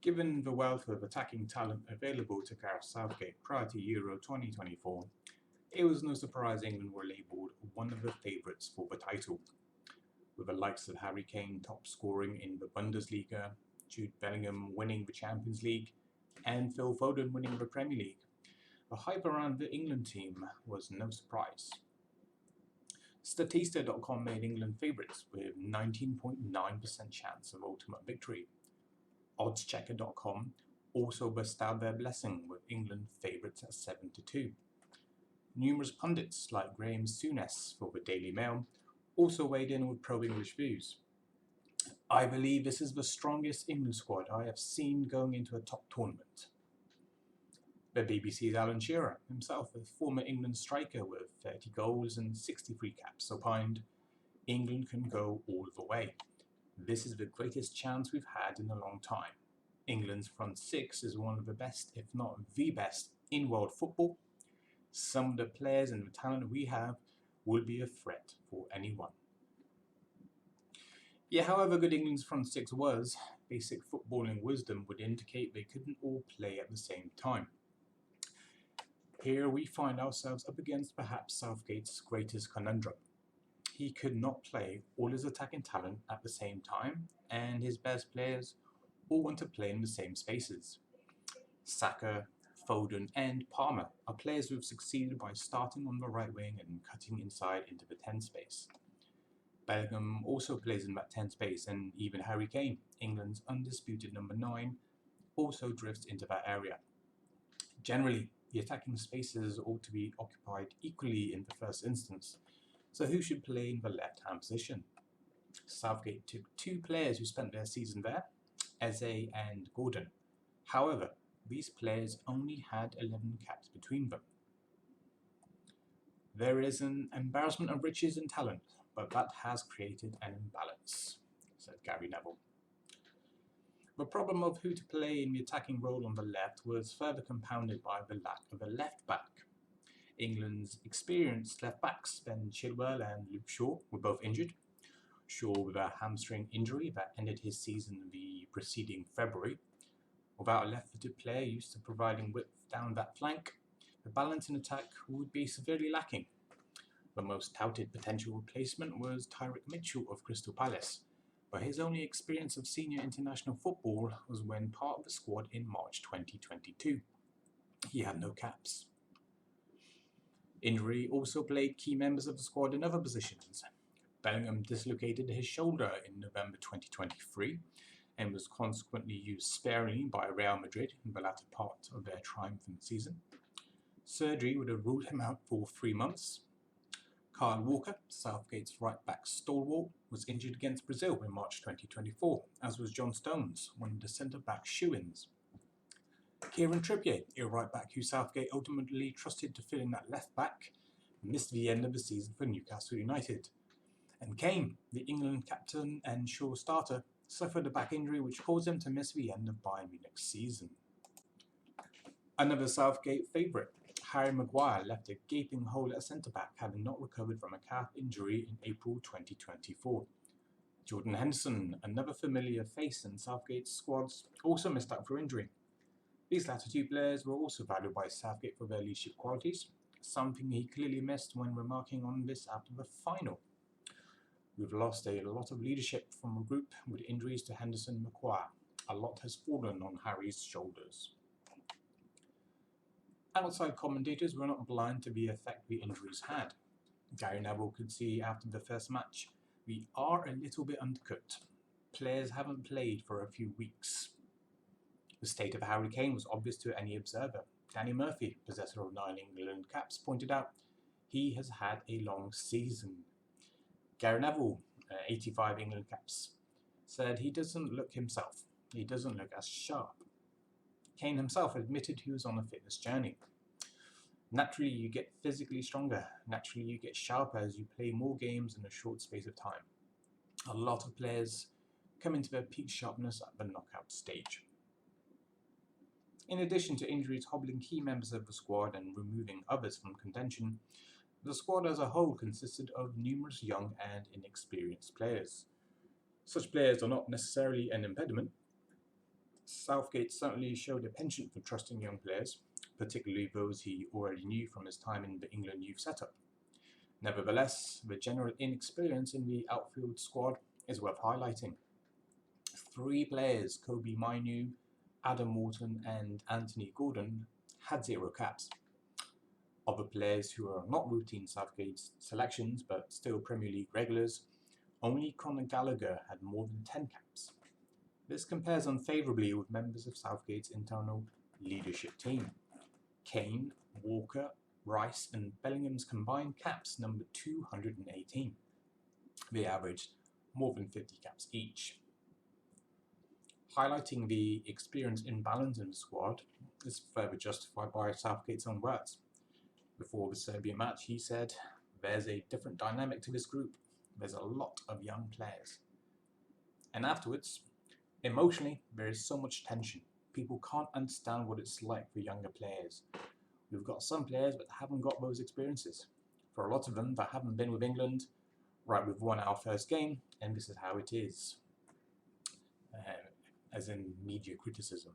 Given the wealth of attacking talent available to Gareth Southgate prior to Euro 2024, it was no surprise England were labelled one of the favourites for the title. With the likes of Harry Kane top scoring in the Bundesliga, Jude Bellingham winning the Champions League, and Phil Foden winning the Premier League, the hype around the England team was no surprise. Statista.com made England favourites with 19.9% chance of ultimate victory. Oddschecker.com also bestowed their blessing with England favourites at 7-2. Numerous pundits like Graham Souness for the Daily Mail also weighed in with pro-English views. I believe this is the strongest England squad I have seen going into a top tournament. The BBC's Alan Shearer, himself a former England striker with 30 goals and 63 caps, opined, England can go all the way. This is the greatest chance we've had in a long time. England's front six is one of the best, if not the best, in world football. Some of the players and the talent we have will be a threat for anyone. Yet however good England's front six was, basic footballing wisdom would indicate they couldn't all play at the same time. Here we find ourselves up against perhaps Southgate's greatest conundrum. He could not play all his attacking talent at the same time, and his best players all want to play in the same spaces. Saka, Foden and Palmer are players who have succeeded by starting on the right wing and cutting inside into the 10 space. Bellingham also plays in that 10 space, and even Harry Kane, England's undisputed number 9, also drifts into that area. Generally, the attacking spaces ought to be occupied equally in the first instance, so who should play in the left-hand position? Southgate took 2 players who spent their season there, Eze and Gordon. However, these players only had 11 caps between them. There is an embarrassment of riches and talent, but that has created an imbalance, said Gary Neville. The problem of who to play in the attacking role on the left was further compounded by the lack of a left back. England's experienced left backs, Ben Chilwell and Luke Shaw, were both injured. Shaw with a hamstring injury that ended his season the preceding February. Without a left-footed player used to providing width down that flank, the balance in attack would be severely lacking. The most touted potential replacement was Tyrick Mitchell of Crystal Palace, but his only experience of senior international football was when part of the squad in March 2022. He had no caps. Injury also played key members of the squad in other positions. Bellingham dislocated his shoulder in November 2023 and was consequently used sparingly by Real Madrid in the latter part of their triumphant season. Surgery would have ruled him out for 3 months. Kyle Walker, Southgate's right-back stalwart, was injured against Brazil in March 2024, as was John Stones, one of the centre-back shoo-ins. Kieran Trippier, a right-back who Southgate ultimately trusted to fill in that left-back, missed the end of the season for Newcastle United. And Kane, the England captain and sure starter, suffered a back injury which caused him to miss the end of Bayern Munich's season. Another Southgate favourite, Harry Maguire, left a gaping hole at centre-back, having not recovered from a calf injury in April 2024. Jordan Henderson, another familiar face in Southgate's squads, also missed out for injury. These latter 2 players were also valued by Southgate for their leadership qualities, something he clearly missed when remarking on this after the final. We've lost a lot of leadership from a group with injuries to Henderson and Maguire. A lot has fallen on Harry's shoulders. Outside commentators were not blind to the effect the injuries had. Gary Neville could see after the first match, we are a little bit undercooked. Players haven't played for a few weeks. The state of Harry Kane was obvious to any observer. Danny Murphy, possessor of 9 England caps, pointed out he has had a long season. Gary Neville, 85 England caps, said he doesn't look himself. He doesn't look as sharp. Kane himself admitted he was on a fitness journey. Naturally, you get physically stronger. Naturally, you get sharper as you play more games in a short space of time. A lot of players come into their peak sharpness at the knockout stage. In addition to injuries hobbling key members of the squad and removing others from contention, the squad as a whole consisted of numerous young and inexperienced players. Such players are not necessarily an impediment. Southgate certainly showed a penchant for trusting young players, particularly those he already knew from his time in the England youth setup. Nevertheless, the general inexperience in the outfield squad is worth highlighting. 3 players, Kobe Mainu, Adam Morton and Anthony Gordon, had 0 caps. Other players who are not routine Southgate selections but still Premier League regulars, only Conor Gallagher had more than 10 caps. This compares unfavourably with members of Southgate's internal leadership team. Kane, Walker, Rice and Bellingham's combined caps numbered 218. They averaged more than 50 caps each. Highlighting the experience imbalance in the squad is further justified by Southgate's own words. Before the Serbia match, he said, "There's a different dynamic to this group. There's a lot of young players." And afterwards, emotionally, there is so much tension. People can't understand what it's like for younger players. We've got some players that haven't got those experiences. For a lot of them that haven't been with England, right, we've won our first game, and this is how it is. As in media criticism.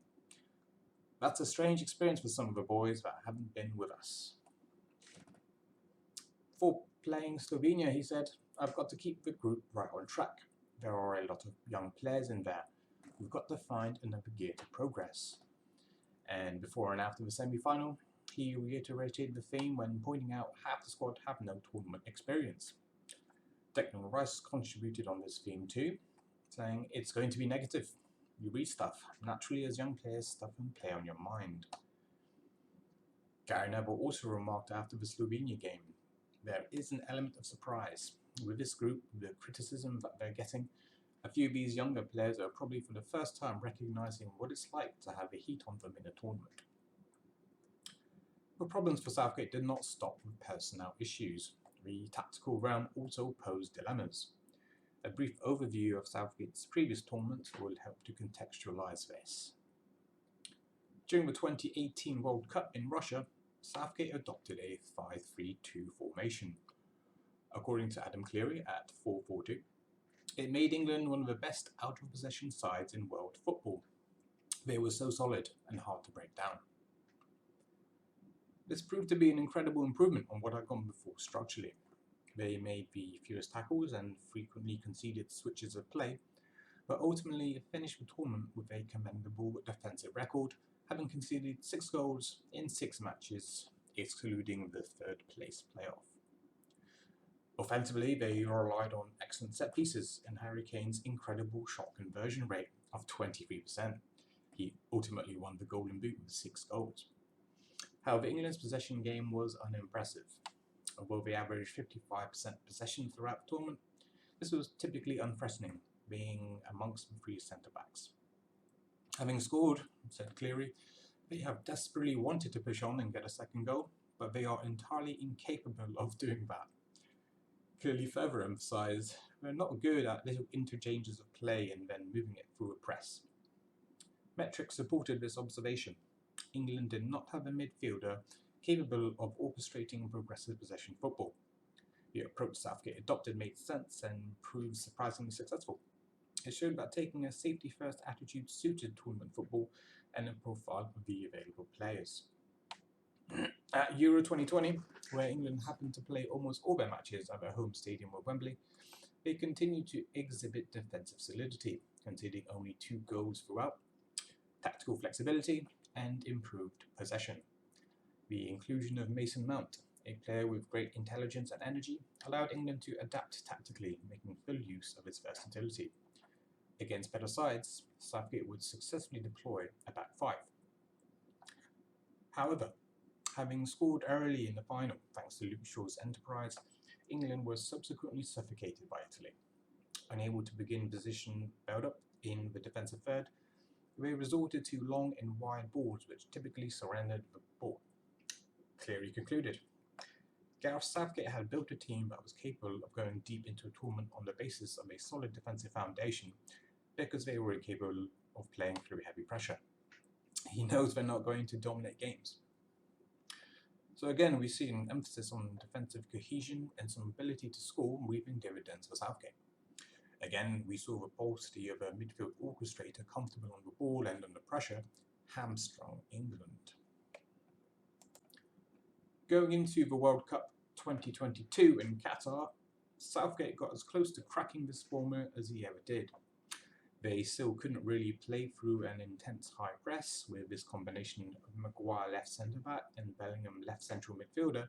That's a strange experience for some of the boys that haven't been with us. For playing Slovenia, he said, "I've got to keep the group right on track. There are a lot of young players in there. We've got to find another gear to progress." And before and after the semi-final, he reiterated the theme when pointing out half the squad have no tournament experience. Declan Rice contributed on this theme too, saying, "It's going to be negative. You read stuff. Naturally, as young players, stuff can play on your mind." Gary Neville also remarked after the Slovenia game, "There is an element of surprise. With this group, the criticism that they're getting, a few of these younger players are probably for the first time recognising what it's like to have the heat on them in a tournament." The problems for Southgate did not stop with personnel issues. The tactical realm also posed dilemmas. A brief overview of Southgate's previous tournament will help to contextualise this. During the 2018 World Cup in Russia, Southgate adopted a 5-3-2 formation. According to Adam Cleary at 442, it made England one of the best out-of-possession sides in world football. They were so solid and hard to break down. This proved to be an incredible improvement on what had gone before structurally. They made the fewest tackles and frequently conceded switches of play, but ultimately finished the tournament with a commendable defensive record, having conceded 6 goals in 6 matches, excluding the 3rd place playoff. Offensively, they relied on excellent set pieces and Harry Kane's incredible shot conversion rate of 23%. He ultimately won the Golden Boot with 6 goals. However, England's possession game was unimpressive. Although they averaged 55% possession throughout the tournament, this was typically unthreatening, being amongst the 3 centre-backs. Having scored, said Cleary, they have desperately wanted to push on and get a second goal, but they are entirely incapable of doing that. Clearly further emphasised, they're not good at little interchanges of play and then moving it through a press. Metrics supported this observation. England did not have a midfielder capable of orchestrating progressive possession football. The approach Southgate adopted made sense and proved surprisingly successful. It showed that taking a safety-first attitude suited tournament football and a profile of the available players. At Euro 2020, where England happened to play almost all their matches at their home stadium of Wembley, they continued to exhibit defensive solidity, conceding only 2 goals throughout, tactical flexibility, and improved possession. The inclusion of Mason Mount, a player with great intelligence and energy, allowed England to adapt tactically, making full use of its versatility. Against better sides, Southgate would successfully deploy a back 5. However, having scored early in the final thanks to Luke Shaw's enterprise, England was subsequently suffocated by Italy. Unable to begin position build-up in the defensive third, they resorted to long and wide balls which typically surrendered the ball. Cleary concluded, Gareth Southgate had built a team that was capable of going deep into a tournament on the basis of a solid defensive foundation because they were capable of playing through heavy pressure. He knows they're not going to dominate games. So again, we see an emphasis on defensive cohesion and some ability to score reaping dividends for Southgate. Again, we saw the paucity of a midfield orchestrator comfortable on the ball and under pressure. pressure hamstrung England. Going into the World Cup 2022 in Qatar, Southgate got as close to cracking this formula as he ever did. They still couldn't really play through an intense high press with this combination of Maguire left centre-back and Bellingham left central midfielder.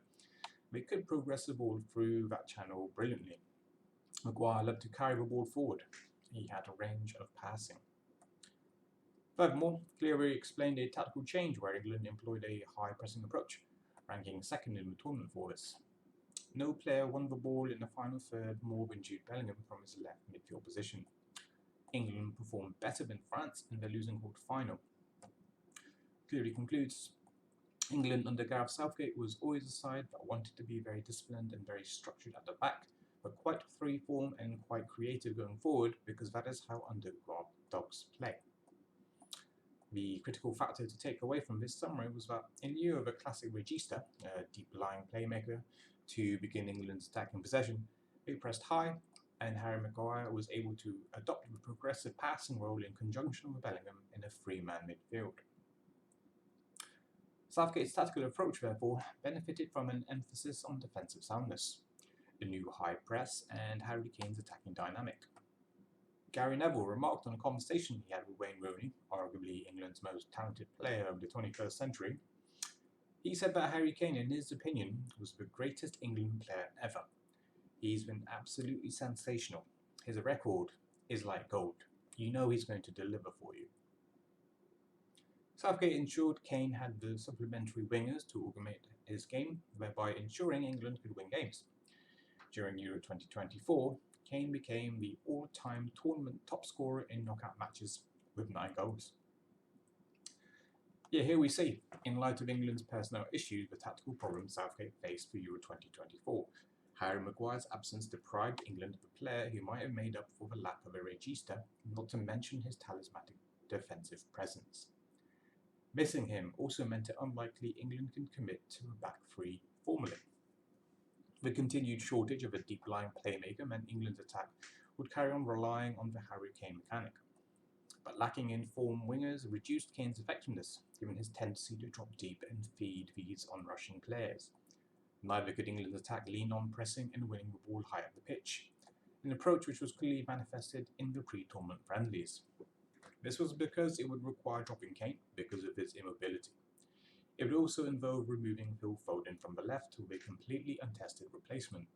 They could progress the ball through that channel brilliantly. Maguire loved to carry the ball forward. He had a range of passing. Furthermore, Cleary explained a tactical change where England employed a high pressing approach, ranking second in the tournament for this. No player won the ball in the final third more than Jude Bellingham from his left midfield position. England performed better than France in the losing quarter-final. Cleary concludes, England under Gareth Southgate was always a side that wanted to be very disciplined and very structured at the back, but quite freeform and quite creative going forward because that is how underdogs play. The critical factor to take away from this summary was that in lieu of a classic regista, a deep-lying playmaker, to begin England's attacking possession, they pressed high, and Harry Maguire was able to adopt the progressive passing role in conjunction with Bellingham in a three-man midfield. Southgate's tactical approach, therefore, benefited from an emphasis on defensive soundness, a new high press, and Harry Kane's attacking dynamic. Gary Neville remarked on a conversation he had with Wayne Rooney, arguably England's most talented player of the 21st century. He said that Harry Kane, in his opinion, was the greatest England player ever. He's been absolutely sensational. His record is like gold. You know he's going to deliver for you. Southgate ensured Kane had the supplementary wingers to augment his game, thereby ensuring England could win games. During Euro 2024, Kane became the all-time tournament top scorer in knockout matches with 9 goals. Yeah, here we see, in light of England's personnel issues, the tactical problems Southgate faced for Euro 2024. Harry Maguire's absence deprived England of a player who might have made up for the lack of a regista, not to mention his talismanic defensive presence. Missing him also meant it unlikely England can commit to a back three formally. The continued shortage of a deep-lying playmaker meant England's attack would carry on relying on the Harry Kane mechanic. But lacking in form wingers reduced Kane's effectiveness, given his tendency to drop deep and feed these on-rushing players. Neither could England's attack lean on pressing and winning the ball high up the pitch, an approach which was clearly manifested in the pre-tournament friendlies. This was because it would require dropping Kane because of his immobility. It would also involve removing Phil Foden from the left with a completely untested replacement.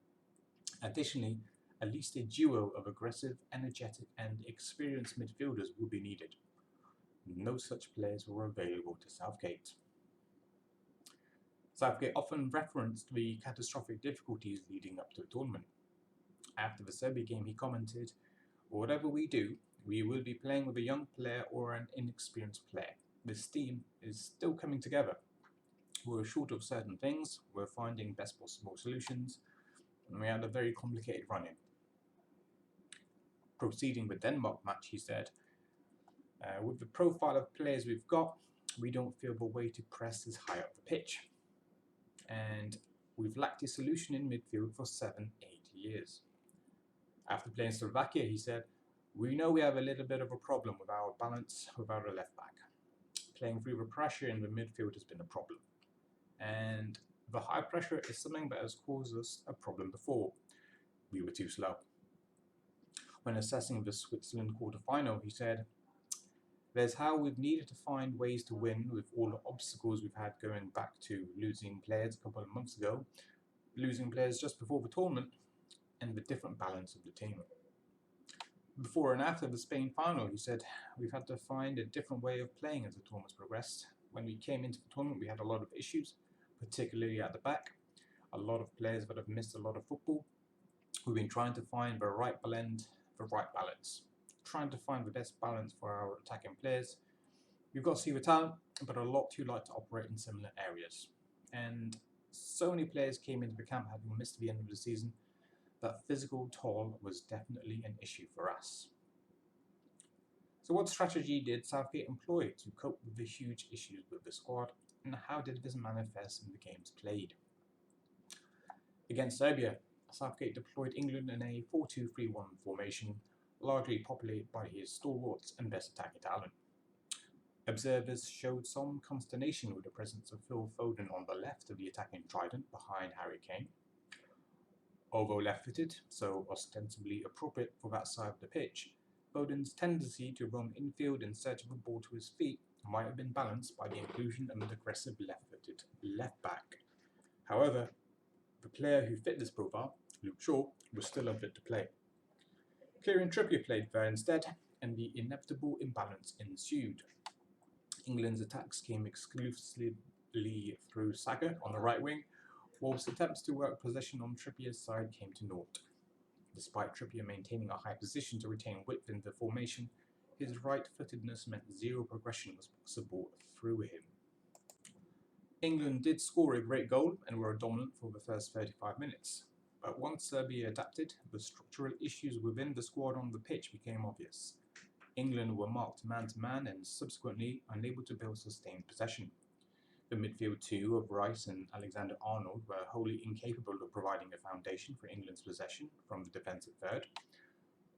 Additionally, at least a duo of aggressive, energetic and experienced midfielders would be needed. No such players were available to Southgate. Southgate often referenced the catastrophic difficulties leading up to the tournament. After the Serbia game he commented, "Whatever we do, we will be playing with a young player or an inexperienced player. This team is still coming together. We're short of certain things, we're finding best possible solutions, and we had a very complicated run-in." Proceeding with Denmark match, he said, "With the profile of players we've got, we don't feel the way to press is high up the pitch. And we've lacked a solution in midfield for 7-8 years." After playing Slovakia, he said, "We know we have a little bit of a problem with our balance without a left back. Playing through the pressure in the midfield has been a problem. And the high pressure is something that has caused us a problem before. We were too slow." When assessing the Switzerland quarter-final, he said, "There's how we've needed to find ways to win with all the obstacles we've had going back to losing players a couple of months ago, losing players just before the tournament, and the different balance of the team." Before and after the Spain final, he said, "We've had to find a different way of playing as the tournament's progressed. When we came into the tournament, we had a lot of issues, particularly at the back. A lot of players that have missed a lot of football. We've been trying to find the right blend, the right balance, trying to find the best balance for our attacking players. We've got to see the talent, but a lot too light to operate in similar areas. And so many players came into the camp having missed the end of the season that physical toll was definitely an issue for us." So what strategy did Southgate employ to cope with the huge issues with the squad, and how did this manifest in the games played? Against Serbia, Southgate deployed England in a 4-2-3-1 formation, largely populated by his stalwarts and best attacking talent. Observers showed some consternation with the presence of Phil Foden on the left of the attacking trident behind Harry Kane. Although left-footed, so ostensibly appropriate for that side of the pitch, Foden's tendency to roam infield in search of a ball to his feet might have been balanced by the inclusion of an aggressive left-footed left-back. However, the player who fit this profile, Luke Shaw, was still unfit to play. Kieran Trippier played there instead, and the inevitable imbalance ensued. England's attacks came exclusively through Saka on the right wing, whilst attempts to work possession on Trippier's side came to naught. Despite Trippier maintaining a high position to retain width in the formation, his right-footedness meant zero progression was possible through him. England did score a great goal and were dominant for the first 35 minutes, but once Serbia adapted, the structural issues within the squad on the pitch became obvious. England were marked man-to-man and subsequently unable to build sustained possession. The midfield two of Rice and Alexander-Arnold were wholly incapable of providing a foundation for England's possession from the defensive third.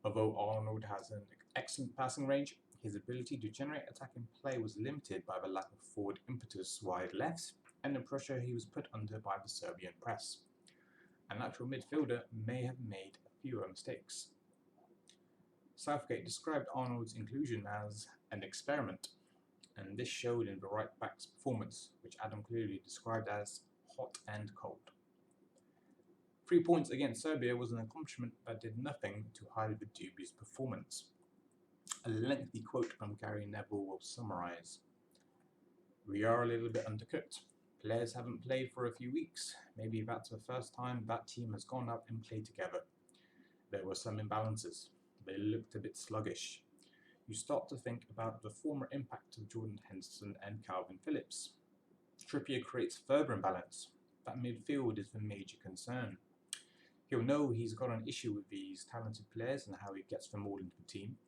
Although Arnold has an excellent passing range, his ability to generate attacking play was limited by the lack of forward impetus wide left and the pressure he was put under by the Serbian press. A natural midfielder may have made fewer mistakes. Southgate described Arnold's inclusion as an experiment, and this showed in the right back's performance, which Adam clearly described as hot and cold. 3 points against Serbia was an accomplishment that did nothing to hide the dubious performance. A lengthy quote from Gary Neville will summarise. "We are a little bit undercooked. Players haven't played for a few weeks. Maybe that's the first time that team has gone out and played together. There were some imbalances. They looked a bit sluggish. You start to think about the former impact of Jordan Henderson and Calvin Phillips. Trippier creates further imbalance. That midfield is the major concern. He'll know he's got an issue with these talented players and how he gets them all into the team.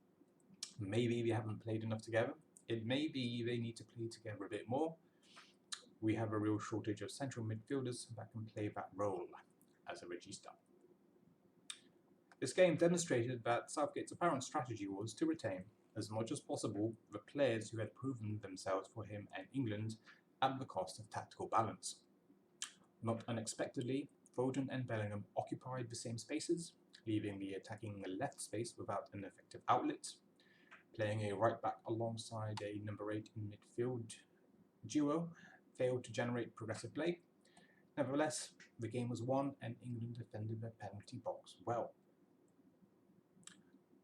Maybe they haven't played enough together. It may be they need to play together a bit more. We have a real shortage of central midfielders that can play that role as a regista." This game demonstrated that Southgate's apparent strategy was to retain, as much as possible, the players who had proven themselves for him and England at the cost of tactical balance. Not unexpectedly, Foden and Bellingham occupied the same spaces, leaving the attacking left space without an effective outlet. Playing a right back alongside a number 8 in midfield duo failed to generate progressive play. Nevertheless, the game was won and England defended their penalty box well.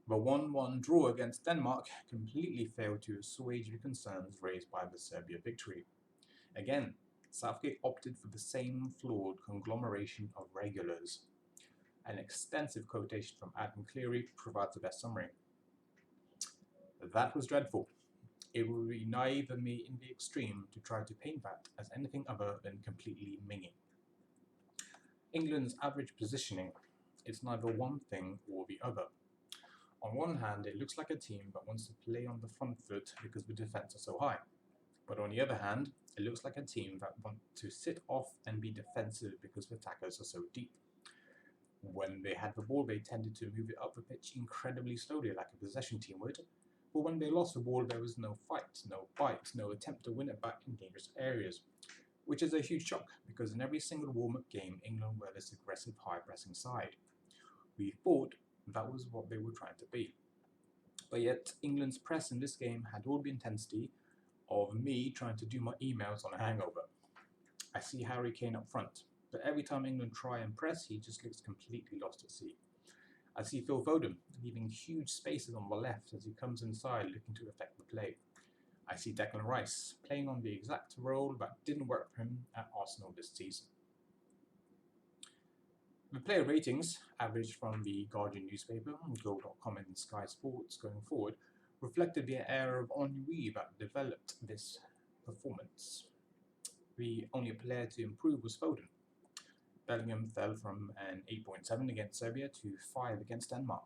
The 1-1 draw against Denmark completely failed to assuage the concerns raised by the Serbia victory. Again, Southgate opted for the same flawed conglomeration of regulars. An extensive quotation from Adam Cleary provides the best summary. "That was dreadful. It would be naive of me in the extreme to try to paint that as anything other than completely minging. England's average positioning is neither one thing or the other. On one hand, it looks like a team that wants to play on the front foot because the defence are so high. But on the other hand, it looks like a team that want to sit off and be defensive because the attackers are so deep. When they had the ball, they tended to move it up the pitch incredibly slowly like a possession team would. But when they lost the ball, there was no fight, no bite, no attempt to win it back in dangerous areas, which is a huge shock because in every single warm-up game, England were this aggressive high-pressing side. We thought that was what they were trying to be. But yet, England's press in this game had all the intensity of me trying to do my emails on a hangover. I see Harry Kane up front, but every time England try and press, he just looks completely lost at sea. I see Phil Foden leaving huge spaces on the left as he comes inside looking to affect the play. I see Declan Rice playing on the exact role that didn't work for him at Arsenal this season. The player ratings, averaged from the Guardian newspaper, Goal.com and Sky Sports going forward, reflected the air of ennui that developed this performance. The only player to improve was Foden. Bellingham fell from an 8.7 against Serbia to 5 against Denmark.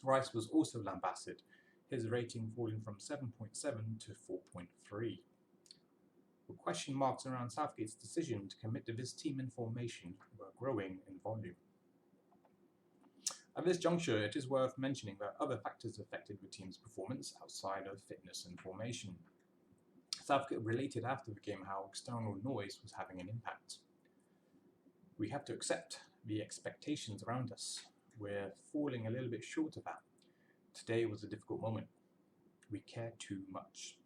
Rice was also lambasted, his rating falling from 7.7 to 4.3. The question marks around Southgate's decision to commit to this team in formation were growing in volume. At this juncture, it is worth mentioning that other factors affected the team's performance outside of fitness and formation. Southgate related after the game how external noise was having an impact. We have to accept the expectations around us. We're falling a little bit short of that. Today was a difficult moment. We care too much.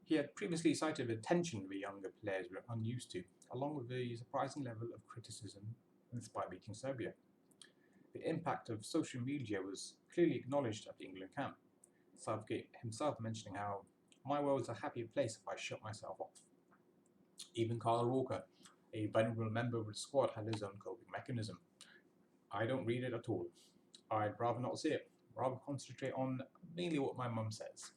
He had previously cited the tension the younger players were unused to, along with the surprising level of criticism despite beating Serbia. The impact of social media was clearly acknowledged at the England camp, Southgate himself mentioning how my world's a happier place if I shut myself off. Even Kyle Walker, a vulnerable member of the squad, had his own coping mechanism. I don't read it at all. I'd rather not see it, rather concentrate on mainly what my mum says.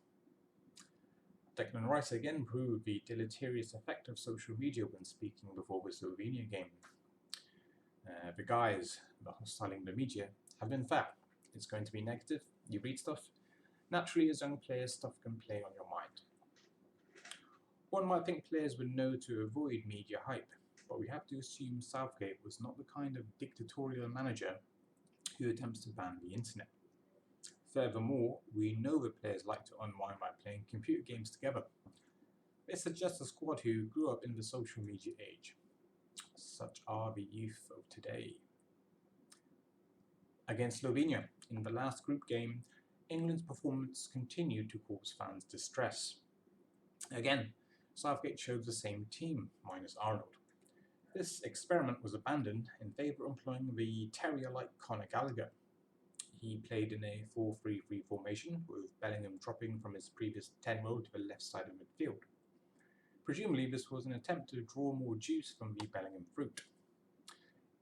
Declan Rice again proved the deleterious effect of social media when speaking before the Slovenia game. The guys, the hostile England media, have been fair. It's going to be negative, you read stuff. Naturally, as young players, stuff can play on your mind. One might think players would know to avoid media hype, but we have to assume Southgate was not the kind of dictatorial manager who attempts to ban the internet. Furthermore, we know that players like to unwind by playing computer games together. They suggest a squad who grew up in the social media age. Such are the youth of today. Against Slovenia, in the last group game, England's performance continued to cause fans distress. Again, Southgate chose the same team, minus Arnold. This experiment was abandoned in favour of employing the terrier-like Conor Gallagher. He played in a 4-3-3 formation, with Bellingham dropping from his previous 10 role to the left side of midfield. Presumably this was an attempt to draw more juice from the Bellingham fruit.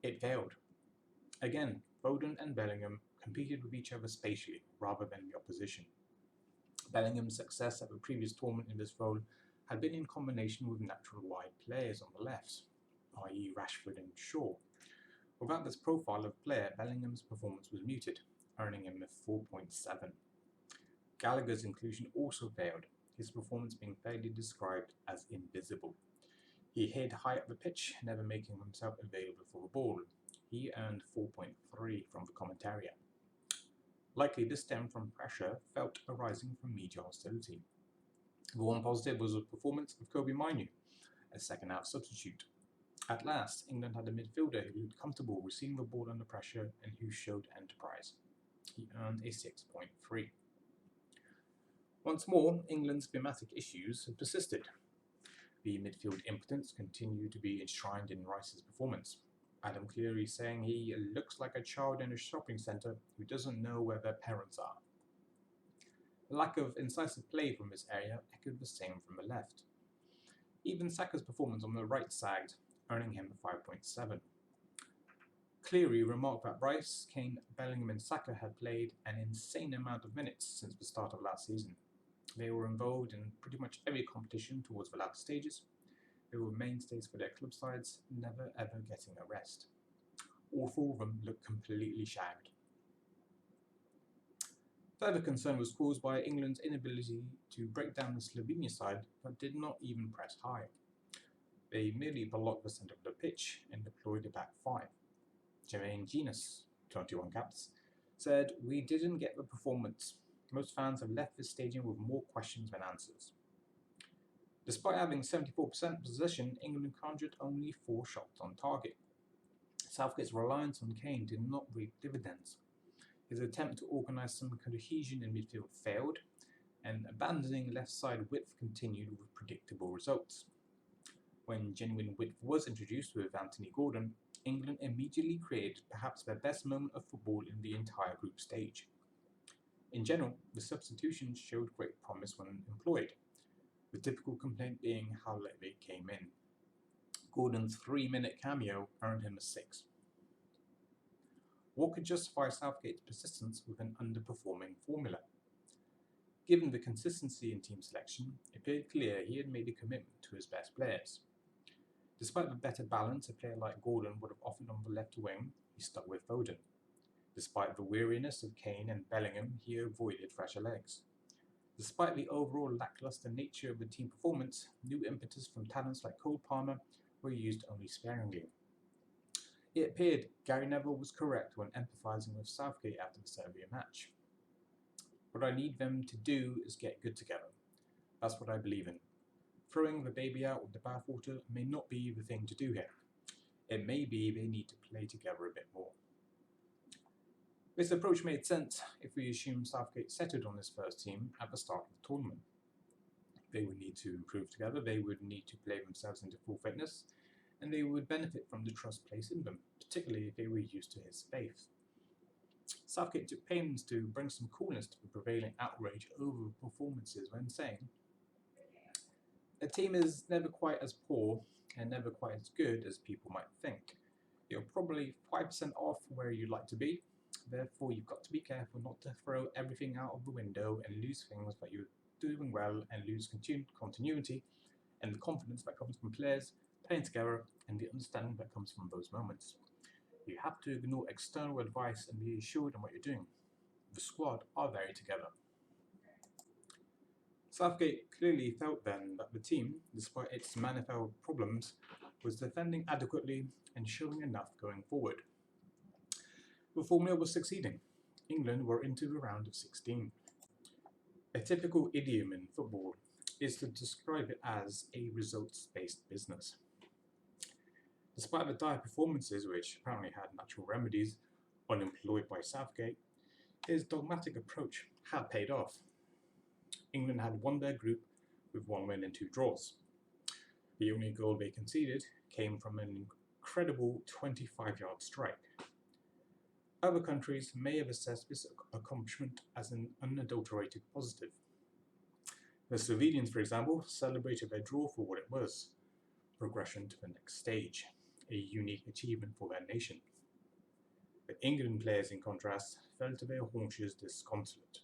It failed. Again, Foden and Bellingham competed with each other spatially, rather than the opposition. Bellingham's success at the previous tournament in this role had been in combination with natural wide players on the left, i.e. Rashford and Shaw. Without this profile of player, Bellingham's performance was muted, earning him a 4.7. Gallagher's inclusion also failed, his performance being fairly described as invisible. He hid high up the pitch, never making himself available for the ball. He earned 4.3 from the commentariat. Likely this stemmed from pressure felt arising from media hostility. The one positive was the performance of Kobbie Mainoo, a second-half substitute. At last, England had a midfielder who looked comfortable receiving the ball under pressure and who showed enterprise. He earned a 6.3. Once more, England's thematic issues have persisted. The midfield impotence continued to be enshrined in Rice's performance. Adam Cleary saying he looks like a child in a shopping centre who doesn't know where their parents are. The lack of incisive play from this area echoed the same from the left. Even Saka's performance on the right sagged, earning him a 5.7. Cleary remarked that Rice, Kane, Bellingham and Saka had played an insane amount of minutes since the start of last season. They were involved in pretty much every competition towards the latter stages. They were mainstays for their club sides, never ever getting a rest. All four of them looked completely shagged. Further concern was caused by England's inability to break down the Slovenia side, but did not even press high. They merely blocked the centre of the pitch and deployed a back five. Jermaine Genus, 21 caps, said, "We didn't get the performance. Most fans have left this stadium with more questions than answers." Despite having 74% possession, England conjured only 4 shots on target. Southgate's reliance on Kane did not reap dividends. His attempt to organise some cohesion in midfield failed, and abandoning left side width continued with predictable results. When genuine width was introduced with Anthony Gordon, England immediately created perhaps their best moment of football in the entire group stage. In general, the substitutions showed great promise when employed, the typical complaint being how late they came in. Gordon's 3-minute cameo earned him a 6. What could justify Southgate's persistence with an underperforming formula? Given the consistency in team selection, it appeared clear he had made a commitment to his best players. Despite the better balance a player like Gordon would have offered on the left wing, he stuck with Foden. Despite the weariness of Kane and Bellingham, he avoided fresher legs. Despite the overall lackluster nature of the team performance, new impetus from talents like Cole Palmer were used only sparingly. It appeared Gary Neville was correct when empathising with Southgate after the Serbia match. What I need them to do is get good together. That's what I believe in. Throwing the baby out with the bathwater may not be the thing to do here. It may be they need to play together a bit more. This approach made sense if we assume Southgate settled on his first team at the start of the tournament. They would need to improve together, they would need to play themselves into full fitness, and they would benefit from the trust placed in them, particularly if they were used to his faith. Southgate took pains to bring some coolness to the prevailing outrage over performances when saying, "A team is never quite as poor and never quite as good as people might think. You're probably 5% off where you'd like to be, therefore you've got to be careful not to throw everything out of the window and lose things that you're doing well and lose continuity and the confidence that comes from players playing together and the understanding that comes from those moments. You have to ignore external advice and be assured in what you're doing. The squad are very together." Southgate clearly felt then that the team, despite its manifold problems, was defending adequately and showing enough going forward. The formula was succeeding. England were into the round of 16. A typical idiom in football is to describe it as a results-based business. Despite the dire performances, which apparently had natural remedies, unemployed by Southgate, his dogmatic approach had paid off. England had won their group with 1 win and 2 draws. The only goal they conceded came from an incredible 25-yard strike. Other countries may have assessed this accomplishment as an unadulterated positive. The Slovenians, for example, celebrated their draw for what it was: progression to the next stage, a unique achievement for their nation. The England players, in contrast, fell to their haunches disconsolate.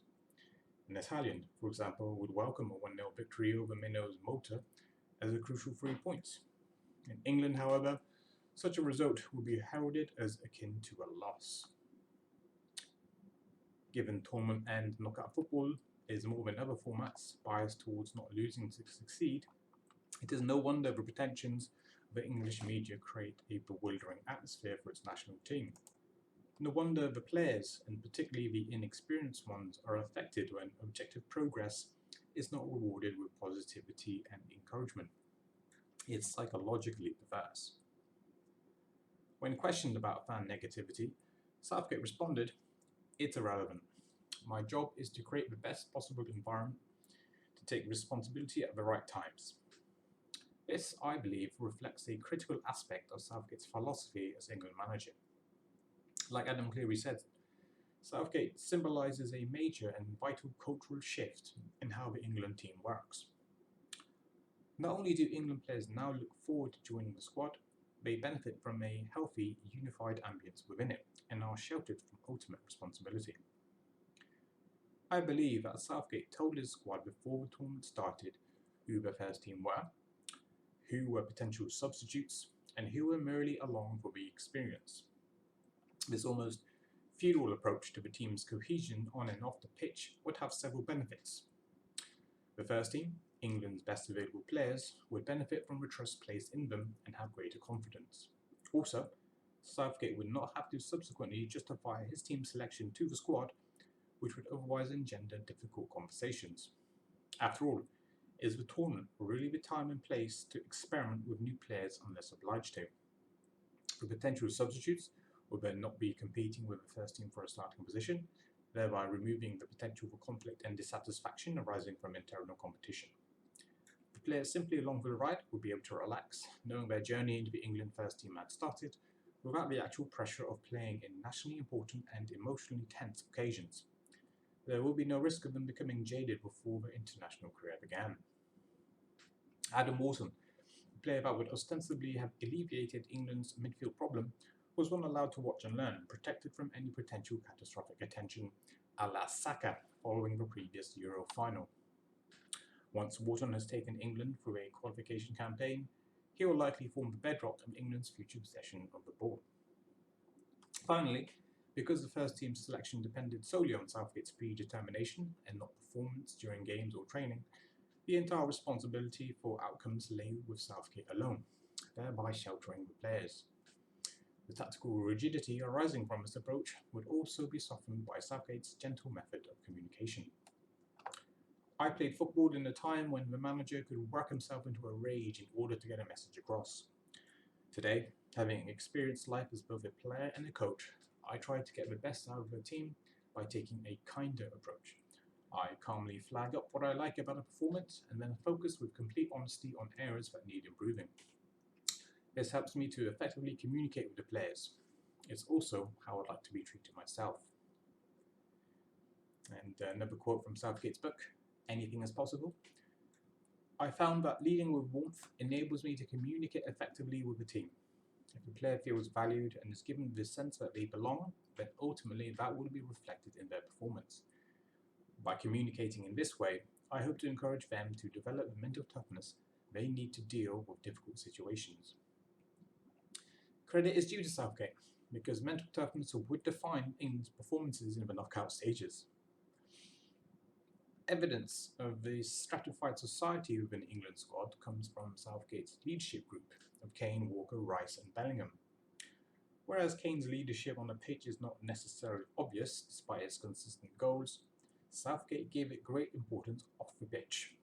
An Italian, for example, would welcome a 1-0 victory over Mino's Malta as a crucial 3 points. In England, however, such a result would be heralded as akin to a loss. Given tournament and knockout football is more than other formats biased towards not losing to succeed, it is no wonder the pretensions of the English media create a bewildering atmosphere for its national team. No wonder the players, and particularly the inexperienced ones, are affected when objective progress is not rewarded with positivity and encouragement. It's psychologically perverse. When questioned about fan negativity, Southgate responded, "It's irrelevant. My job is to create the best possible environment, to take responsibility at the right times." This, I believe, reflects a critical aspect of Southgate's philosophy as England manager. Like Adam Cleary said, Southgate symbolises a major and vital cultural shift in how the England team works. Not only do England players now look forward to joining the squad, they benefit from a healthy, unified ambience within it and are sheltered from ultimate responsibility. I believe that Southgate told his squad before the tournament started who the first team were, who were potential substitutes, and who were merely along for the experience. This almost feudal approach to the team's cohesion on and off the pitch would have several benefits. The first team, England's best available players, would benefit from the trust placed in them and have greater confidence. Also, Southgate would not have to subsequently justify his team's selection to the squad, which would otherwise engender difficult conversations. After all, is the tournament really the time and place to experiment with new players unless obliged to? The potential substitutes would then not be competing with the first team for a starting position, thereby removing the potential for conflict and dissatisfaction arising from internal competition. The players simply along for the ride would be able to relax, knowing their journey into the England first team had started, without the actual pressure of playing in nationally important and emotionally tense occasions. There will be no risk of them becoming jaded before their international career began. Adam Wharton, the player that would ostensibly have alleviated England's midfield problem, was one allowed to watch and learn, protected from any potential catastrophic attention, a la Saka following the previous Euro final. Once Wharton has taken England through a qualification campaign, he will likely form the bedrock of England's future possession of the ball. Finally, because the first team's selection depended solely on Southgate's predetermination and not performance during games or training, the entire responsibility for outcomes lay with Southgate alone, thereby sheltering the players. The tactical rigidity arising from this approach would also be softened by Southgate's gentle method of communication. I played football in a time when the manager could work himself into a rage in order to get a message across. Today, having experienced life as both a player and a coach, I try to get the best out of the team by taking a kinder approach. I calmly flag up what I like about a performance and then focus with complete honesty on areas that need improving. This helps me to effectively communicate with the players. It's also how I'd like to be treated myself. And another quote from Southgate's book, "Anything is possible." I found that leading with warmth enables me to communicate effectively with the team. If a player feels valued and is given the sense that they belong, then ultimately that will be reflected in their performance. By communicating in this way, I hope to encourage them to develop the mental toughness they need to deal with difficult situations. Credit is due to Southgate, because mental toughness would define England's performances in the knockout stages. Evidence of the stratified society within England's squad comes from Southgate's leadership group of Kane, Walker, Rice and Bellingham. Whereas Kane's leadership on the pitch is not necessarily obvious despite his consistent goals, Southgate gave it great importance off the pitch.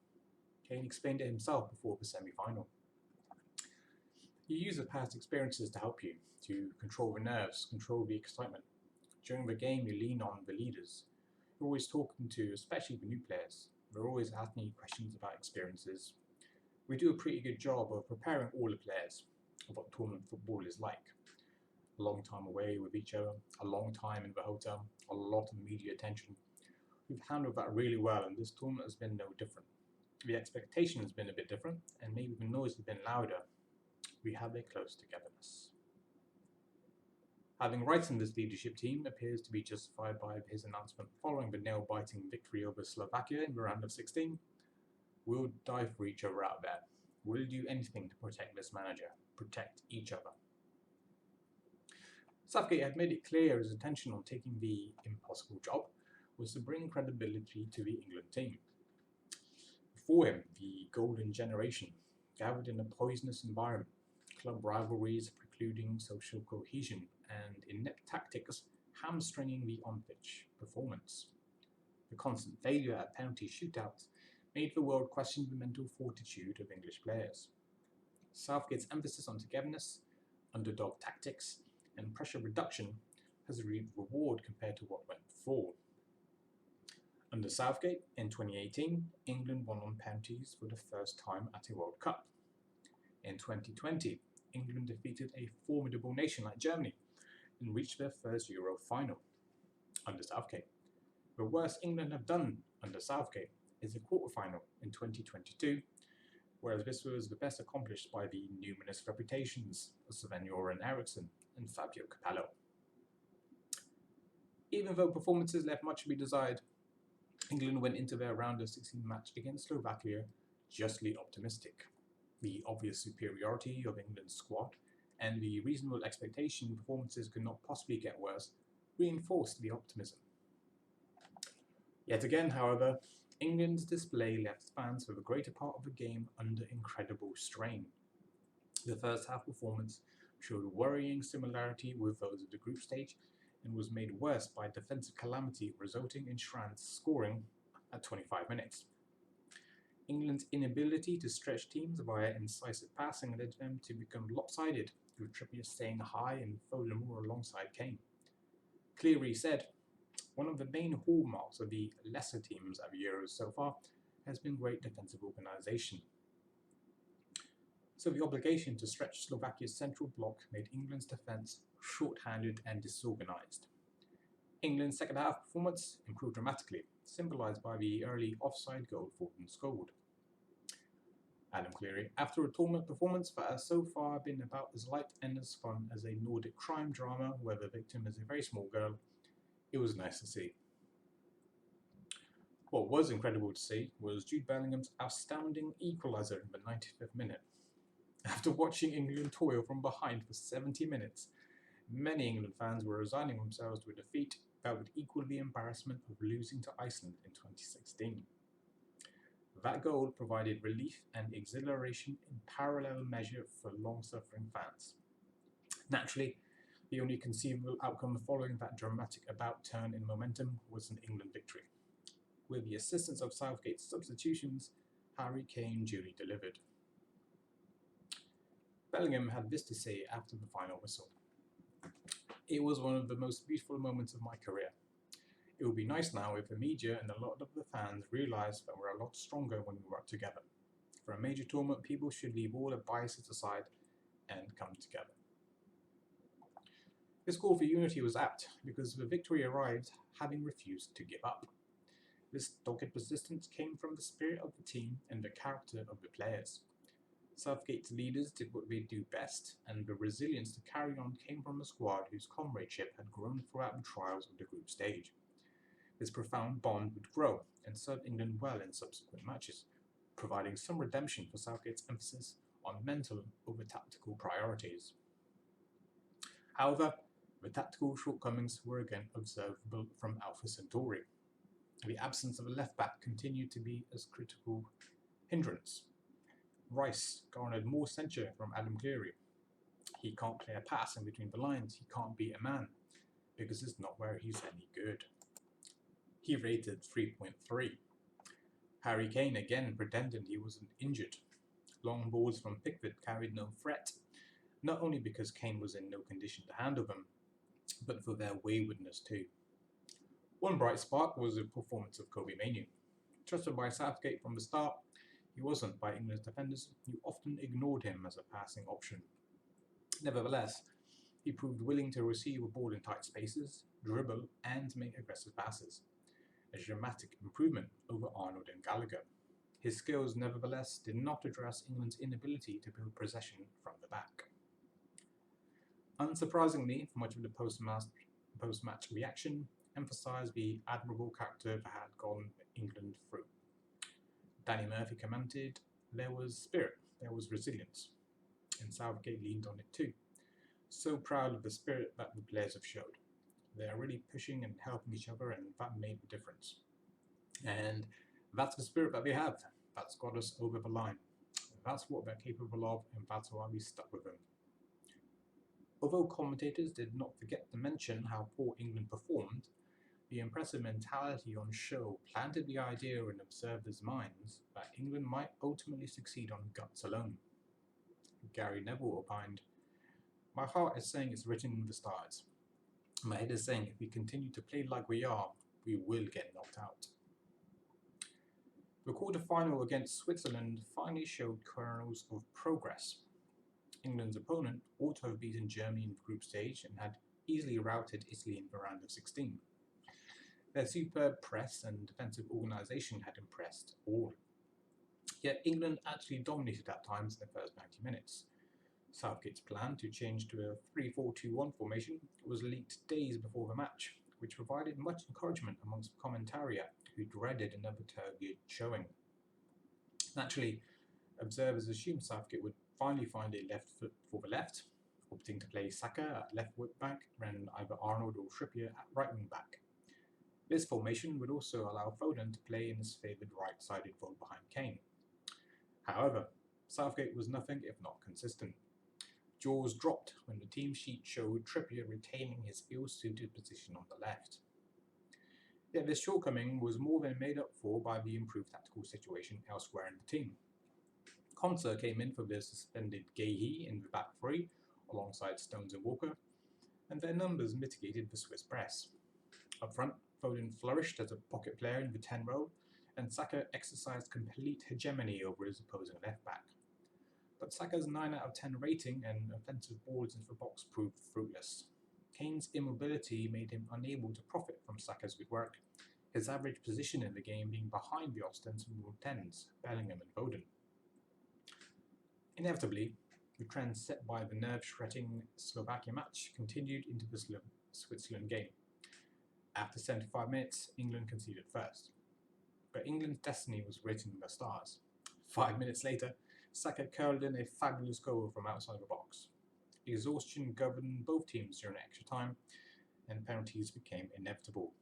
Kane explained it himself before the semi-final. You use the past experiences to help you, to control the nerves, control the excitement. During the game you lean on the leaders. You're always talking to, especially the new players. They're always asking you questions about experiences. We do a pretty good job of preparing all the players of what tournament football is like. A long time away with each other, a long time in the hotel, a lot of media attention. We've handled that really well, and this tournament has been no different. The expectation has been a bit different, and maybe the noise has been louder. We have a close togetherness. Having Rice in this leadership team appears to be justified by his announcement following the nail-biting victory over Slovakia in the round of 16. We'll die for each other out there. We'll do anything to protect this manager, protect each other. Southgate had made it clear his intention on taking the impossible job was to bring credibility to the England team. Before him, the golden generation gathered in a poisonous environment, club rivalries precluding social cohesion, and inept tactics hamstringing the on-pitch performance. The constant failure at penalty shootouts made the world question the mental fortitude of English players. Southgate's emphasis on togetherness, underdog tactics, and pressure reduction has reaped reward compared to what went before. Under Southgate, in 2018, England won on penalties for the first time at a World Cup. In 2020, England defeated a formidable nation like Germany and reached their first Euro final under Southgate. The worst England have done under Southgate is a quarter-final in 2022, whereas this was the best accomplished by the numerous reputations of Sven-Göran Eriksson and Fabio Capello. Even though performances left much to be desired, England went into their round of 16 match against Slovakia justly optimistic. The obvious superiority of England's squad and the reasonable expectation performances could not possibly get worse reinforced the optimism. Yet again, however, England's display left fans for the greater part of the game under incredible strain. The first half performance showed worrying similarity with those of the group stage and was made worse by defensive calamity resulting in Schranz scoring at 25 minutes. England's inability to stretch teams via incisive passing led them to become lopsided, with Trippier staying high and Foden more alongside Kane. Cleary said, "One of the main hallmarks of the lesser teams at the Euros so far has been great defensive organisation." So the obligation to stretch Slovakia's central block made England's defence short-handed and disorganised. England's second half performance improved dramatically, symbolised by the early offside goal Foden scored. Adam Cleary, after a tournament performance that has so far been about as light and as fun as a Nordic crime drama where the victim is a very small girl, it was nice to see. What was incredible to see was Jude Bellingham's astounding equaliser in the 95th minute. After watching England toil from behind for 70 minutes, many England fans were resigning themselves to a defeat that would equal the embarrassment of losing to Iceland in 2016. That goal provided relief and exhilaration in parallel measure for long-suffering fans. Naturally, the only conceivable outcome following that dramatic about-turn in momentum was an England victory. With the assistance of Southgate's substitutions, Harry Kane duly delivered. Bellingham had this to say after the final whistle. "It was one of the most beautiful moments of my career. It would be nice now if the media and a lot of the fans realised that we're a lot stronger when we work together. For a major tournament, people should leave all their biases aside and come together." This call for unity was apt, because the victory arrived having refused to give up. This dogged persistence came from the spirit of the team and the character of the players. Southgate's leaders did what they do best, and the resilience to carry on came from a squad whose comradeship had grown throughout the trials of the group stage. This profound bond would grow and serve England well in subsequent matches, providing some redemption for Southgate's emphasis on mental over tactical priorities. However, the tactical shortcomings were again observable from Alpha Centauri. The absence of a left-back continued to be a critical hindrance. Rice garnered more censure from Adam Cleary. "He can't play a pass in between the lines, he can't beat a man, because it's not where he's any good." He rated 3.3. Harry Kane again pretended he wasn't injured. Long balls from Pickford carried no threat, not only because Kane was in no condition to handle them, but for their waywardness too. One bright spark was the performance of Kobbie Mainoo. Trusted by Southgate from the start, he wasn't by England's defenders, who often ignored him as a passing option. Nevertheless, he proved willing to receive a ball in tight spaces, dribble, and make aggressive passes. A dramatic improvement over Arnold and Gallagher. His skills, nevertheless, did not address England's inability to build possession from the back. Unsurprisingly, much of the post-match reaction emphasised the admirable character that had gone England through. Danny Murphy commented, "There was spirit, there was resilience," and Southgate leaned on it too. "So proud of the spirit that the players have showed. They are really pushing and helping each other, and that made the difference. And that's the spirit that they have. That's got us over the line. That's what they're capable of, and that's why we stuck with them." Although commentators did not forget to mention how poor England performed, the impressive mentality on show planted the idea in observers' minds that England might ultimately succeed on guts alone. Gary Neville opined, "My heart is saying it's written in the stars. My head is saying if we continue to play like we are, we will get knocked out." The quarter-final against Switzerland finally showed kernels of progress. England's opponent ought to have beaten Germany in the group stage and had easily routed Italy in the round of 16. Their superb press and defensive organisation had impressed all. Yet England actually dominated at times in the first 90 minutes. Southgate's plan to change to a 3-4-2-1 formation was leaked days before the match, which provided much encouragement amongst the commentariat, who dreaded another turgid showing. Naturally, observers assumed Southgate would finally find a left foot for the left, opting to play Saka at left wing back and either Arnold or Trippier at right wing back. This formation would also allow Foden to play in his favoured right-sided role behind Kane. However, Southgate was nothing if not consistent. Jaws dropped when the team sheet showed Trippier retaining his ill-suited position on the left. Yet this shortcoming was more than made up for by the improved tactical situation elsewhere in the team. Konsa came in for the suspended Guéhi in the back three, alongside Stones and Walker, and their numbers mitigated the Swiss press. Up front, Foden flourished as a pocket player in the 10 role, and Saka exercised complete hegemony over his opposing left-back. But Saka's 9 out of 10 rating and offensive balls into the box proved fruitless. Kane's immobility made him unable to profit from Saka's good work, his average position in the game being behind the ostensible 10s, Bellingham and Foden. Inevitably, the trend set by the nerve-shredding Slovakia match continued into the Switzerland game. After 75 minutes, England conceded first. But England's destiny was written in the stars. 5 minutes later, Saka curled in a fabulous goal from outside the box. Exhaustion governed both teams during extra time, and penalties became inevitable.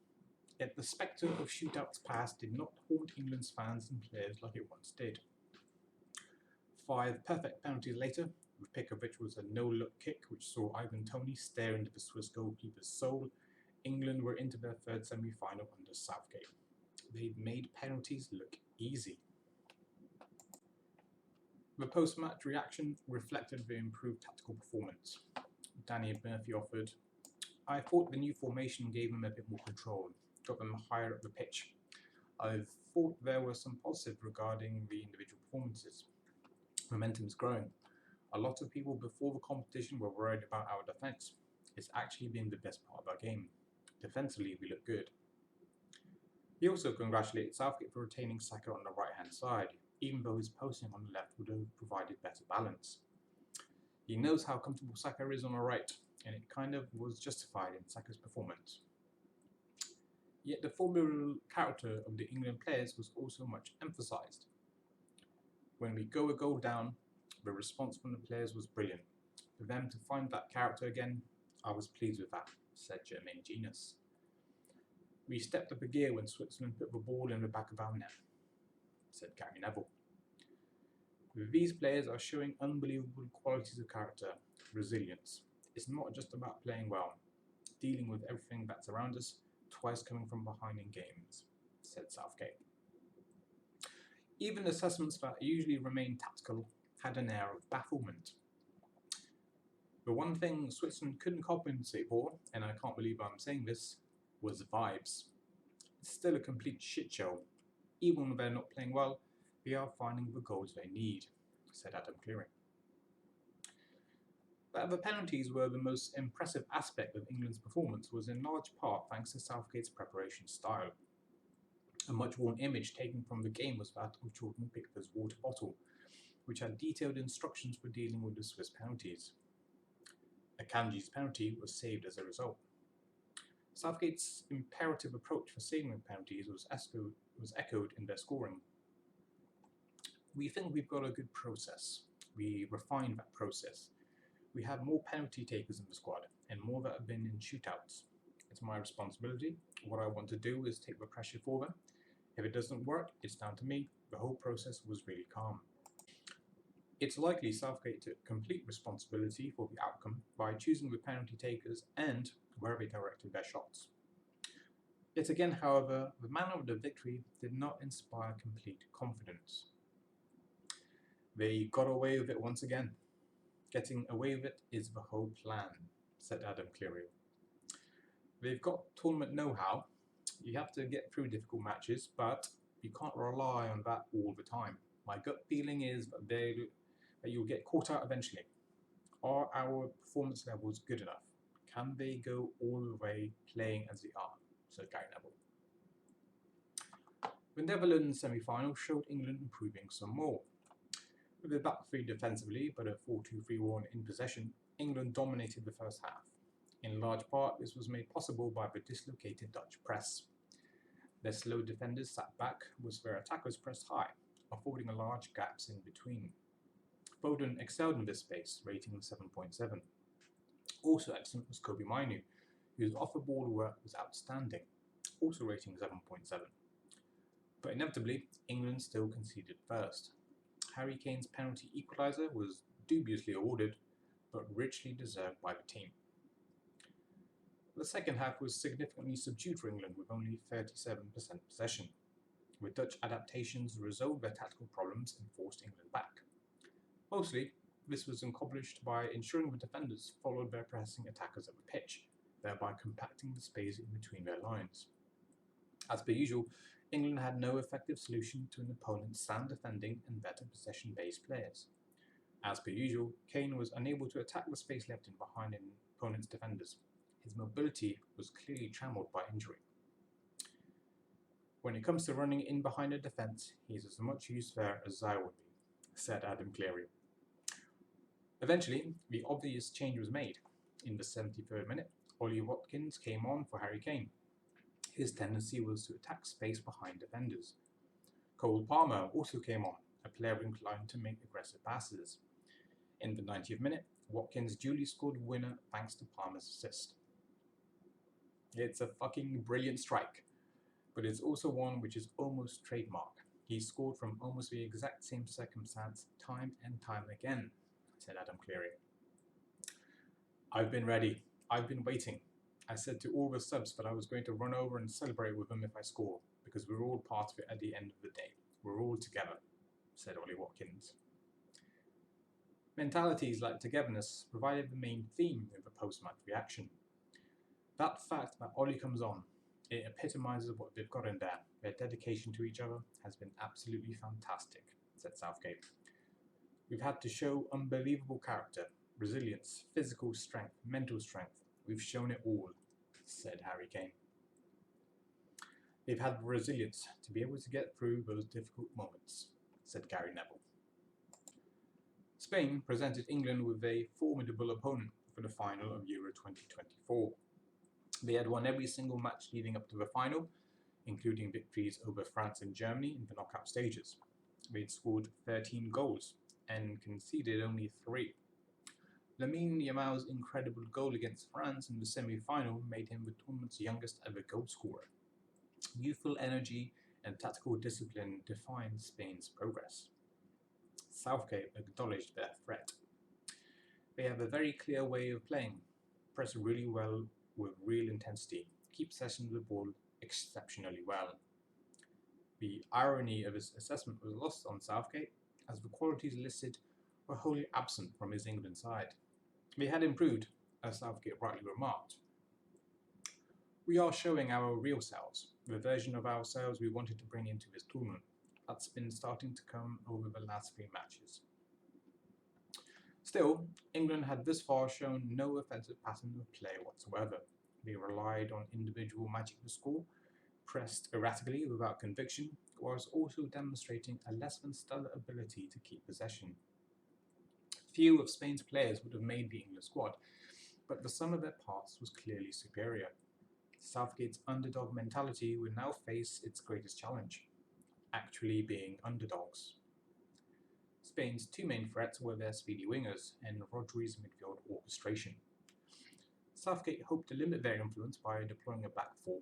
Yet the spectre of shootouts past did not haunt England's fans and players like it once did. 5 perfect penalties later, the pick of which was a no-look kick which saw Ivan Toney stare into the Swiss goalkeeper's soul, England were into their third semi-final under Southgate. they'd made penalties look easy. The post-match reaction reflected the improved tactical performance. Danny Murphy offered, "I thought the new formation gave them a bit more control, got them higher up the pitch. I thought there were some positives regarding the individual performances. Momentum is growing. A lot of people before the competition were worried about our defence. It's actually been the best part of our game. Defensively, we look good." He also congratulated Southgate for retaining Saka on the right-hand side, even though his posting on the left would have provided better balance. He knows how comfortable Saka is on the right, and it kind of was justified in Saka's performance. Yet the formidable character of the England players was also much emphasised. When we go a goal down, the response from the players was brilliant. For them to find that character again, I was pleased with that, said Jermaine Genius. We stepped up a gear when Switzerland put the ball in the back of our net, said Gary Neville. These players are showing unbelievable qualities of character, resilience. It's not just about playing well, dealing with everything that's around us, twice coming from behind in games, said Southgate. Even assessments that usually remain tactical had an air of bafflement. The one thing Switzerland couldn't compensate for, and I can't believe I'm saying this, was vibes. It's still a complete shit show. Even when they're not playing well, they are finding the goals they need, said Adam Cleary. But the penalties were the most impressive aspect of England's performance was in large part thanks to Southgate's preparation style. A much-worn image taken from the game was that of Jordan Pickford's water bottle, which had detailed instructions for dealing with the Swiss penalties. Akanji's penalty was saved as a result. Southgate's imperative approach for saving penalties was echoed in their scoring. We think we've got a good process. We refined that process. We have more penalty takers in the squad, and more that have been in shootouts. It's my responsibility. What I want to do is take the pressure for them. If it doesn't work, it's down to me. The whole process was really calm. It's likely Southgate took complete responsibility for the outcome by choosing the penalty takers and where they directed their shots. Yet again, however, the manner of the victory did not inspire complete confidence. They got away with it once again. Getting away with it is the whole plan, said Adam Cleary. They've got tournament know-how. You have to get through difficult matches, but you can't rely on that all the time. My gut feeling is that you'll get caught out eventually. Are our performance levels good enough? Can they go all the way playing as they are? Said Gary Neville. The Netherlands semi-final showed England improving some more. With a back three defensively, but a 4-2-3-1 in possession, England dominated the first half. In large part, this was made possible by the dislocated Dutch press. Their slow defenders sat back, whilst their attackers pressed high, affording large gaps in between. Foden excelled in this space, rating 7.7. Also excellent was Kobe Mainu, whose off-the-ball work was outstanding, also rating 7.7. But inevitably, England still conceded first. Harry Kane's penalty equaliser was dubiously awarded, but richly deserved by the team. The second half was significantly subdued for England with only 37% possession. The Dutch adaptations resolved their tactical problems and forced England back. Mostly, this was accomplished by ensuring the defenders followed their pressing attackers up the pitch, thereby compacting the space in between their lines. As per usual, England had no effective solution to an opponent's sound defending and better possession-based players. As per usual, Kane was unable to attack the space left in behind an opponent's defenders. His mobility was clearly trammeled by injury. When it comes to running in behind a defence, he is as much use there as I would be, said Adam Cleary. Eventually, the obvious change was made. In the 73rd minute, Ollie Watkins came on for Harry Kane. His tendency was to attack space behind defenders. Cole Palmer also came on, a player inclined to make aggressive passes. In the 90th minute, Watkins duly scored the winner thanks to Palmer's assist. It's a fucking brilliant strike, but it's also one which is almost trademark. He scored from almost the exact same circumstance time and time again, said Adam Cleary. I've been ready. I've been waiting. I said to all the subs that I was going to run over and celebrate with them if I score. because we're all part of it at the end of the day. We're all together, said Ollie Watkins. Mentalities like togetherness provided the main theme of the post-match reaction. That fact that Ollie comes on, it epitomises what they've got in there. Their dedication to each other has been absolutely fantastic, said Southgate. We've had to show unbelievable character, resilience, physical strength, mental strength. We've shown it all, said Harry Kane. They've had the resilience to be able to get through those difficult moments, said Gary Neville. Spain presented England with a formidable opponent for the final of Euro 2024. They had won every single match leading up to the final, including victories over France and Germany in the knockout stages. They'd scored 13 goals and conceded only 3. Lamine Yamal's incredible goal against France in the semi-final made him the tournament's youngest ever goal scorer. Youthful energy and tactical discipline defined Spain's progress. Southgate acknowledged their threat. They have a very clear way of playing, press really well with real intensity, keep possession of the ball exceptionally well. The irony of his assessment was lost on Southgate, as the qualities listed were wholly absent from his England side. They had improved, as Southgate rightly remarked. We are showing our real selves, the version of ourselves we wanted to bring into this tournament. That's been starting to come over the last 3 matches. Still, England had this far shown no offensive pattern of play whatsoever. They relied on individual magic to score, pressed erratically without conviction, whilst also demonstrating a less than stellar ability to keep possession. Few of Spain's players would have made the England squad, but the sum of their parts was clearly superior. Southgate's underdog mentality would now face its greatest challenge, actually being underdogs. Spain's 2 main threats were their speedy wingers and Rodri's midfield orchestration. Southgate hoped to limit their influence by deploying a back 4.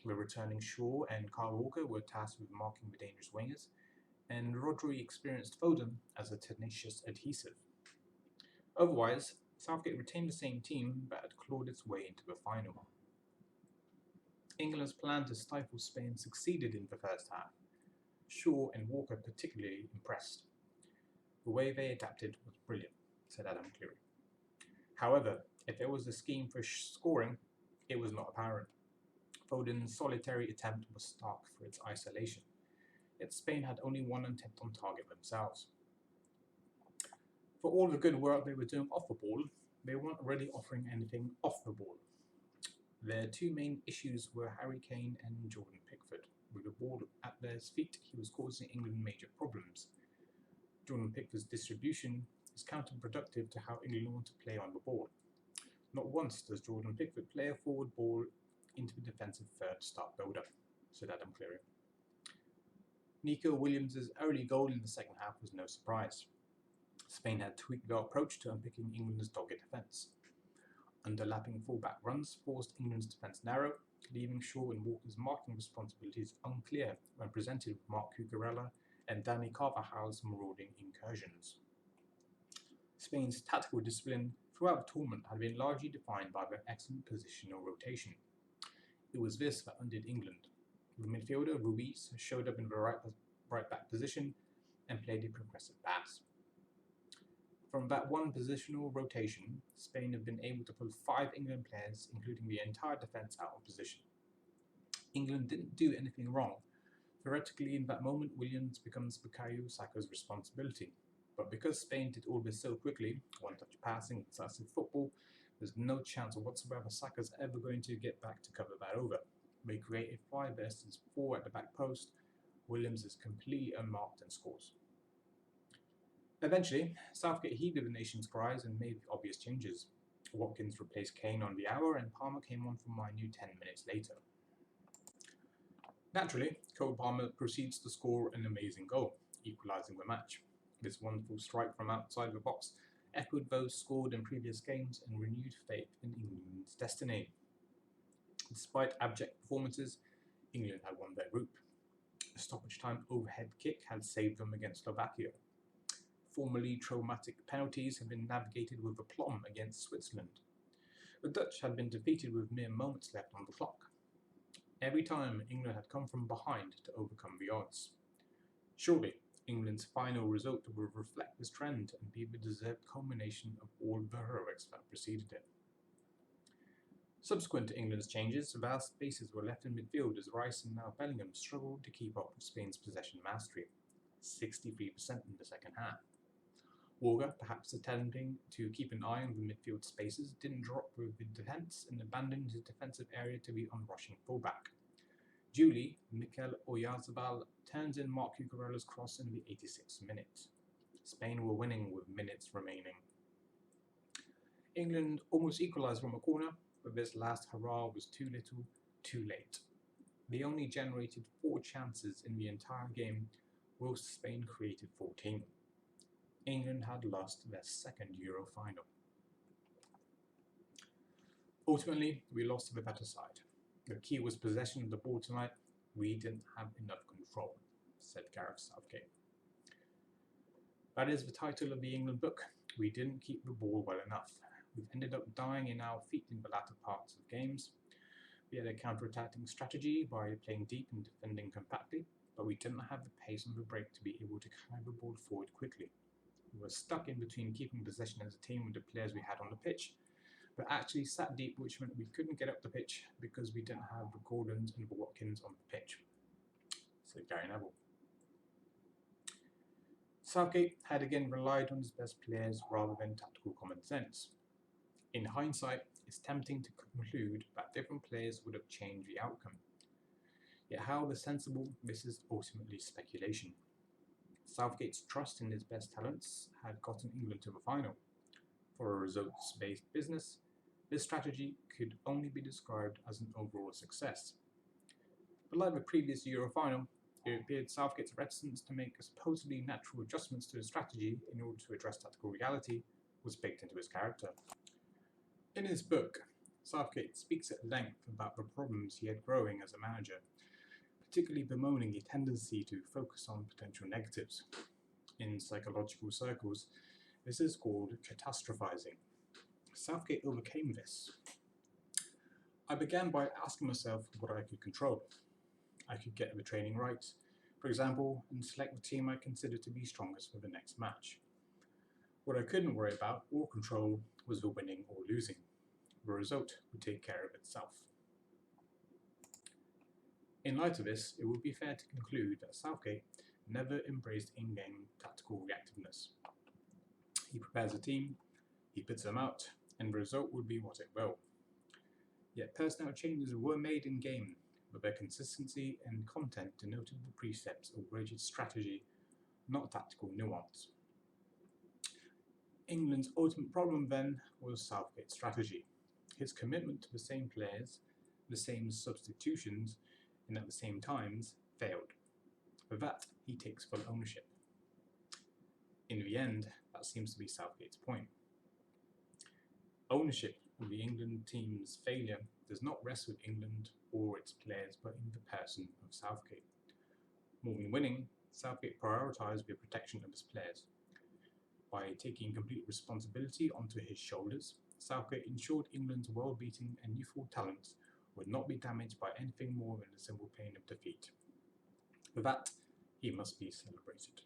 The returning Shaw and Kyle Walker were tasked with marking the dangerous wingers, and Rodri experienced Foden as a tenacious adhesive. Otherwise, Southgate retained the same team but had clawed its way into the final. England's plan to stifle Spain succeeded in the first half. Shaw and Walker particularly impressed. The way they adapted was brilliant, said Adam Cleary. However, if there was a scheme for scoring, it was not apparent. Foden's solitary attempt was stark for its isolation, yet Spain had only 1 attempt on target themselves. For all the good work they were doing off the ball, they weren't really offering anything off the ball. Their 2 main issues were Harry Kane and Jordan Pickford. With the ball at their feet, he was causing England major problems. Jordan Pickford's distribution is counterproductive to how England want to play on the ball. Not once does Jordan Pickford play a forward ball into the defensive third start build-up, said Adam Cleary. Nico Williams' early goal in the second half was no surprise. Spain had tweaked their approach to unpicking England's dogged defence. Underlapping full-back runs forced England's defence narrow, leaving Shaw and Walker's marking responsibilities unclear when presented with Marc Cucurella and Dani Carvajal's marauding incursions. Spain's tactical discipline throughout the tournament had been largely defined by their excellent positional rotation. It was this that undid England. The midfielder Ruiz showed up in the right back position and played a progressive pass. From that one positional rotation, Spain have been able to pull 5 England players, including the entire defence, out of position. England didn't do anything wrong. Theoretically, in that moment, Williams becomes Bukayo Saka's responsibility. But because Spain did all this so quickly, one-touch passing, decisive football, there's no chance whatsoever Saka's ever going to get back to cover that over. They create a 5 versus 4 at the back post. Williams is completely unmarked and scores. Eventually, Southgate heeded the nation's cries and made the obvious changes. Watkins replaced Kane on the hour and Palmer came on for Manu 10 minutes later. Naturally, Cole Palmer proceeds to score an amazing goal, equalising the match. This wonderful strike from outside the box echoed those scored in previous games and renewed faith in England's destiny. Despite abject performances, England had won their group. A stoppage time overhead kick had saved them against Slovakia. Formerly traumatic penalties had been navigated with aplomb against Switzerland. The Dutch had been defeated with mere moments left on the clock. Every time England had come from behind to overcome the odds. Surely, England's final result will reflect this trend and be the deserved culmination of all the heroics that preceded it. Subsequent to England's changes, vast spaces were left in midfield as Rice and now Bellingham struggled to keep up with Spain's possession mastery, 63% in the second half. Auger, perhaps attempting to keep an eye on the midfield spaces, didn't drop with the defence and abandoned his defensive area to the unrushing fullback. Duly, Mikel Oyarzabal turns in Marc Cucurella's cross in the 86th minute. Spain were winning with minutes remaining. England almost equalised from a corner, but this last hurrah was too little, too late. They only generated 4 chances in the entire game, whilst Spain created 14. England had lost their second Euro final. Ultimately, we lost to the better side. The key was possession of the ball tonight. We didn't have enough control, said Gareth Southgate. That is the title of the England book. We didn't keep the ball well enough. We've ended up dying in our feet in the latter parts of games. We had a counter-attacking strategy by playing deep and defending compactly, but we didn't have the pace on the break to be able to carry the ball forward quickly. We were stuck in between keeping possession as a team with the players we had on the pitch, but actually sat deep, which meant we couldn't get up the pitch because we didn't have the Gordons and the Watkins on the pitch, said Gary Neville. Southgate had again relied on his best players rather than tactical common sense. In hindsight, it's tempting to conclude that different players would have changed the outcome. Yet how the sensible, this is ultimately speculation. Southgate's trust in his best talents had gotten England to the final. For a results-based business, this strategy could only be described as an overall success. But like the previous Euro final, it appeared Southgate's reticence to make supposedly natural adjustments to his strategy in order to address tactical reality was baked into his character. In his book, Southgate speaks at length about the problems he had growing as a manager, particularly bemoaning a tendency to focus on potential negatives. In psychological circles, this is called catastrophizing. Southgate overcame this. I began by asking myself what I could control. I could get the training right, for example, and select the team I considered to be strongest for the next match. What I couldn't worry about or control was the winning or losing. The result would take care of itself. In light of this, it would be fair to conclude that Southgate never embraced in-game tactical reactiveness. He prepares a team, he puts them out, and the result would be what it will. Yet personnel changes were made in-game, but their consistency and content denoted the precepts of rigid strategy, not tactical nuance. England's ultimate problem then was Southgate's strategy. His commitment to the same players, the same substitutions, and at the same times, failed. For that, he takes full ownership. In the end, that seems to be Southgate's point. Ownership of the England team's failure does not rest with England or its players, but in the person of Southgate. More than winning, Southgate prioritised the protection of his players. By taking complete responsibility onto his shoulders, Southgate ensured England's world-beating and youthful talents would not be damaged by anything more than the simple pain of defeat. For that, he must be celebrated.